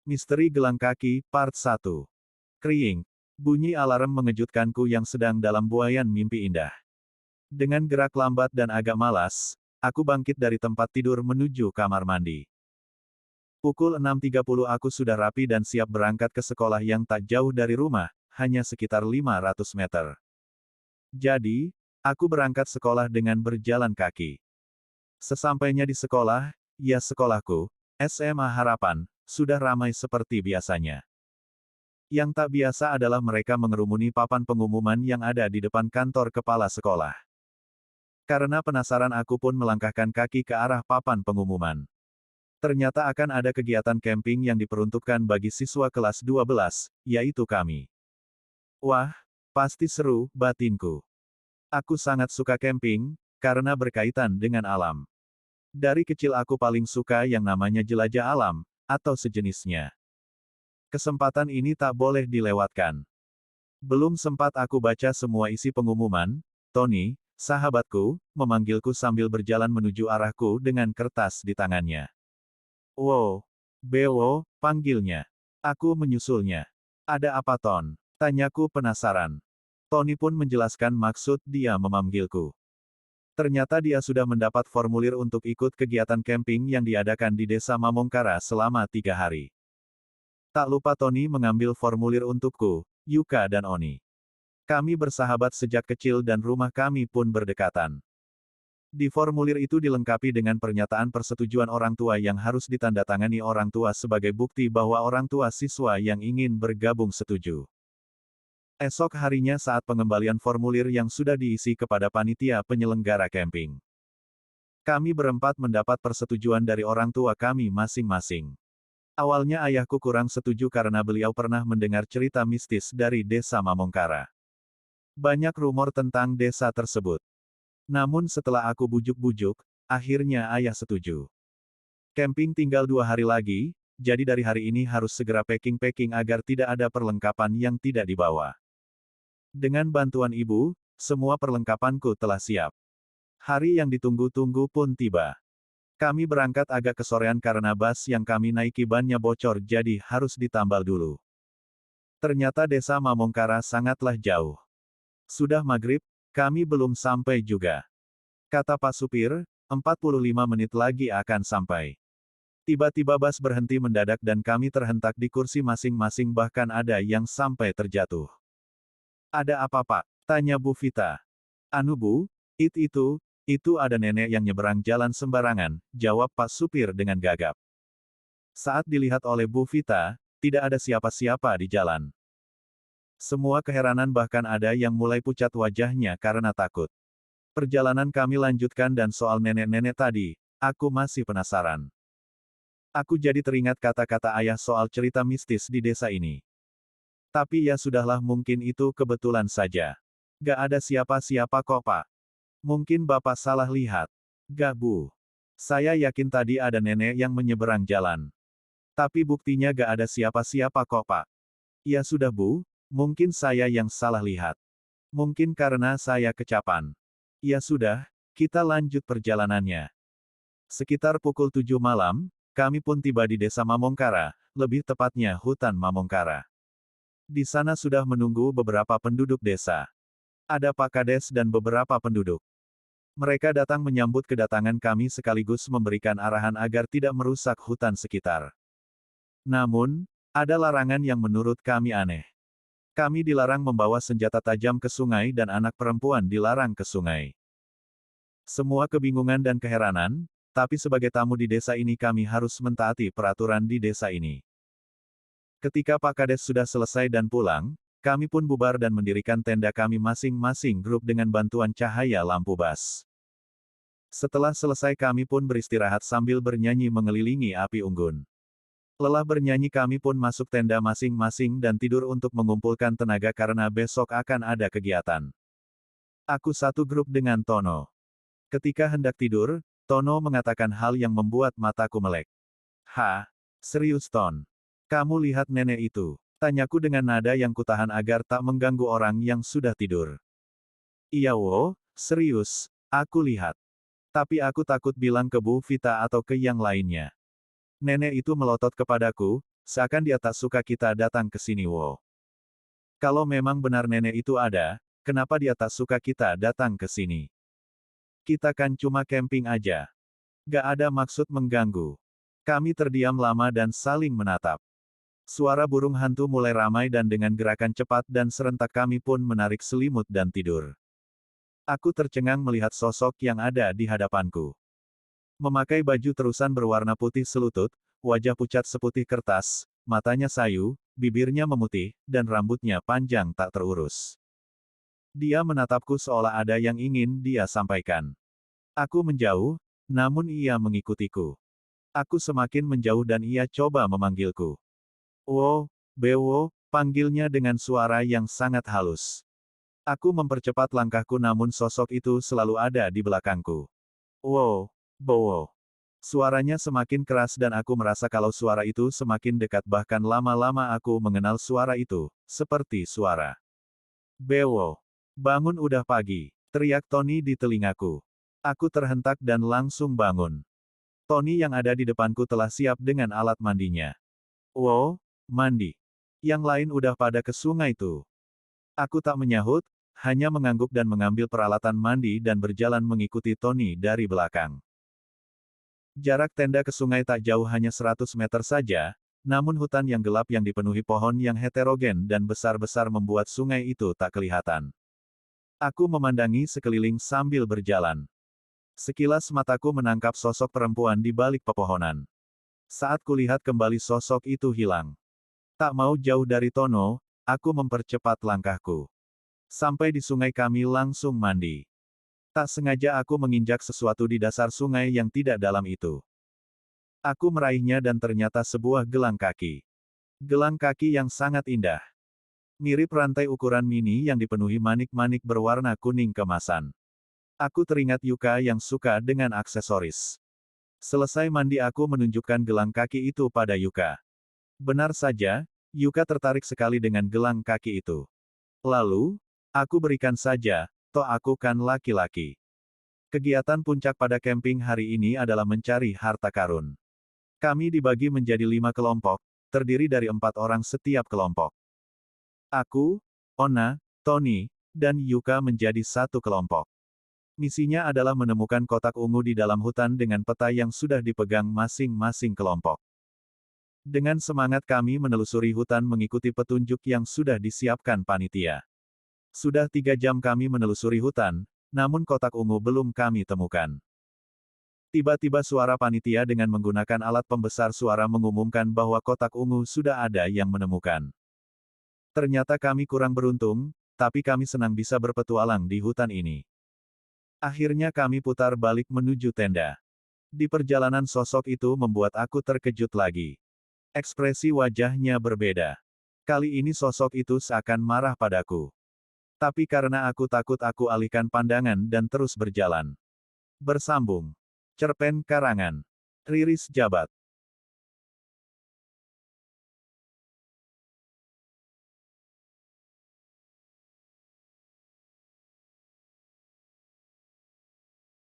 Misteri Gelang Kaki, Part 1. Kriing. Bunyi alarm mengejutkanku yang sedang dalam buaian mimpi indah. Dengan gerak lambat dan agak malas, aku bangkit dari tempat tidur menuju kamar mandi. Pukul 6.30 aku sudah rapi dan siap berangkat ke sekolah yang tak jauh dari rumah, hanya sekitar 500 meter. Jadi, aku berangkat sekolah dengan berjalan kaki. Sesampainya di sekolah, ya sekolahku, SMA Harapan, sudah ramai seperti biasanya. Yang tak biasa adalah mereka mengerumuni papan pengumuman yang ada di depan kantor kepala sekolah. Karena penasaran aku pun melangkahkan kaki ke arah papan pengumuman. Ternyata akan ada kegiatan camping yang diperuntukkan bagi siswa kelas 12, yaitu kami. Wah, pasti seru, batinku. Aku sangat suka camping, karena berkaitan dengan alam. Dari kecil aku paling suka yang namanya jelajah alam, atau sejenisnya. Kesempatan ini tak boleh dilewatkan. Belum sempat aku baca semua isi pengumuman, Tony, sahabatku, memanggilku sambil berjalan menuju arahku dengan kertas di tangannya. Wow, Bewo, panggilnya. Aku menyusulnya. Ada apa Ton? Tanyaku penasaran. Tony pun menjelaskan maksud dia memanggilku. Ternyata dia sudah mendapat formulir untuk ikut kegiatan camping yang diadakan di Desa Mamongkara selama 3 hari. Tak lupa Tony mengambil formulir untukku, Yuka dan Oni. Kami bersahabat sejak kecil dan rumah kami pun berdekatan. Di formulir itu dilengkapi dengan pernyataan persetujuan orang tua yang harus ditandatangani orang tua sebagai bukti bahwa orang tua siswa yang ingin bergabung setuju. Esok harinya saat pengembalian formulir yang sudah diisi kepada panitia penyelenggara camping. Kami berempat mendapat persetujuan dari orang tua kami masing-masing. Awalnya ayahku kurang setuju karena beliau pernah mendengar cerita mistis dari Desa Mamongkara. Banyak rumor tentang desa tersebut. Namun setelah aku bujuk-bujuk, akhirnya ayah setuju. Camping tinggal 2 hari lagi, jadi dari hari ini harus segera packing-packing agar tidak ada perlengkapan yang tidak dibawa. Dengan bantuan ibu, semua perlengkapanku telah siap. Hari yang ditunggu-tunggu pun tiba. Kami berangkat agak kesorean karena bus yang kami naiki bannya bocor jadi harus ditambal dulu. Ternyata Desa Mamongkara sangatlah jauh. Sudah maghrib, kami belum sampai juga. Kata Pak Supir, 45 menit lagi akan sampai. Tiba-tiba bus berhenti mendadak dan kami terhentak di kursi masing-masing bahkan ada yang sampai terjatuh. Ada apa Pak? Tanya Bu Vita. Anu Bu, itu ada nenek yang nyeberang jalan sembarangan, jawab Pak Supir dengan gagap. Saat dilihat oleh Bu Vita, tidak ada siapa-siapa di jalan. Semua keheranan bahkan ada yang mulai pucat wajahnya karena takut. Perjalanan kami lanjutkan dan soal nenek-nenek tadi, aku masih penasaran. Aku jadi teringat kata-kata ayah soal cerita mistis di desa ini. Tapi ya sudahlah mungkin itu kebetulan saja. Gak ada siapa-siapa kok Pak. Mungkin Bapak salah lihat. Gak Bu. Saya yakin tadi ada nenek yang menyeberang jalan. Tapi buktinya gak ada siapa-siapa kok Pak. Ya sudah Bu, mungkin saya yang salah lihat. Mungkin karena saya kecapan. Ya sudah, kita lanjut perjalanannya. Sekitar pukul 7 malam, kami pun tiba di Desa Mamongkara, lebih tepatnya hutan Mamongkara. Di sana sudah menunggu beberapa penduduk desa. Ada Pak Kades dan beberapa penduduk. Mereka datang menyambut kedatangan kami sekaligus memberikan arahan agar tidak merusak hutan sekitar. Namun, ada larangan yang menurut kami aneh. Kami dilarang membawa senjata tajam ke sungai dan anak perempuan dilarang ke sungai. Semua kebingungan dan keheranan, tapi sebagai tamu di desa ini kami harus mentaati peraturan di desa ini. Ketika Pak Kades sudah selesai dan pulang, kami pun bubar dan mendirikan tenda kami masing-masing grup dengan bantuan cahaya lampu bas. Setelah selesai kami pun beristirahat sambil bernyanyi mengelilingi api unggun. Lelah bernyanyi kami pun masuk tenda masing-masing dan tidur untuk mengumpulkan tenaga karena besok akan ada kegiatan. Aku satu grup dengan Tono. Ketika hendak tidur, Tono mengatakan hal yang membuat mataku melek. Serius Ton? Kamu lihat nenek itu? Tanyaku dengan nada yang kutahan agar tak mengganggu orang yang sudah tidur. Iya wo, serius, aku lihat. Tapi aku takut bilang ke Bu Vita atau ke yang lainnya. Nenek itu melotot kepadaku, seakan dia tak suka kita datang ke sini. Wow. Kalau memang benar nenek itu ada, kenapa dia tak suka kita datang ke sini? Kita kan cuma camping aja. Gak ada maksud mengganggu. Kami terdiam lama dan saling menatap. Suara burung hantu mulai ramai dan dengan gerakan cepat dan serentak kami pun menarik selimut dan tidur. Aku tercengang melihat sosok yang ada di hadapanku. Memakai baju terusan berwarna putih selutut, wajah pucat seputih kertas, matanya sayu, bibirnya memutih, dan rambutnya panjang tak terurus. Dia menatapku seolah ada yang ingin dia sampaikan. Aku menjauh, namun ia mengikutiku. Aku semakin menjauh dan ia coba memanggilku. Wo, Bewo, panggilnya dengan suara yang sangat halus. Aku mempercepat langkahku namun sosok itu selalu ada di belakangku. Wo, Bowo. Suaranya semakin keras dan aku merasa kalau suara itu semakin dekat bahkan lama-lama aku mengenal suara itu, seperti suara. Bewo. Bangun udah pagi, teriak Tony di telingaku. Aku terhentak dan langsung bangun. Tony yang ada di depanku telah siap dengan alat mandinya. Wow, mandi. Yang lain udah pada ke sungai tuh. Aku tak menyahut, hanya mengangguk dan mengambil peralatan mandi dan berjalan mengikuti Tony dari belakang. Jarak tenda ke sungai tak jauh hanya 100 meter saja, namun hutan yang gelap yang dipenuhi pohon yang heterogen dan besar-besar membuat sungai itu tak kelihatan. Aku memandangi sekeliling sambil berjalan. Sekilas mataku menangkap sosok perempuan di balik pepohonan. Saat kulihat kembali sosok itu hilang. Tak mau jauh dari Tono, aku mempercepat langkahku. Sampai di sungai kami langsung mandi. Tak sengaja aku menginjak sesuatu di dasar sungai yang tidak dalam itu. Aku meraihnya dan ternyata sebuah gelang kaki. Gelang kaki yang sangat indah. Mirip rantai ukuran mini yang dipenuhi manik-manik berwarna kuning kemasan. Aku teringat Yuka yang suka dengan aksesoris. Selesai mandi aku menunjukkan gelang kaki itu pada Yuka. Benar saja, Yuka tertarik sekali dengan gelang kaki itu. Lalu, aku berikan saja, toh aku kan laki-laki. Kegiatan puncak pada camping hari ini adalah mencari harta karun. Kami dibagi menjadi 5 kelompok, terdiri dari 4 orang setiap kelompok. Aku, Ona, Tony, dan Yuka menjadi satu kelompok. Misinya adalah menemukan kotak ungu di dalam hutan dengan peta yang sudah dipegang masing-masing kelompok. Dengan semangat kami menelusuri hutan mengikuti petunjuk yang sudah disiapkan panitia. Sudah 3 jam kami menelusuri hutan, namun kotak ungu belum kami temukan. Tiba-tiba suara panitia dengan menggunakan alat pembesar suara mengumumkan bahwa kotak ungu sudah ada yang menemukan. Ternyata kami kurang beruntung, tapi kami senang bisa berpetualang di hutan ini. Akhirnya kami putar balik menuju tenda. Di perjalanan sosok itu membuat aku terkejut lagi. Ekspresi wajahnya berbeda. Kali ini sosok itu seakan marah padaku. Tapi karena aku takut aku alihkan pandangan dan terus berjalan. Bersambung. Cerpen karangan Riris Jabat.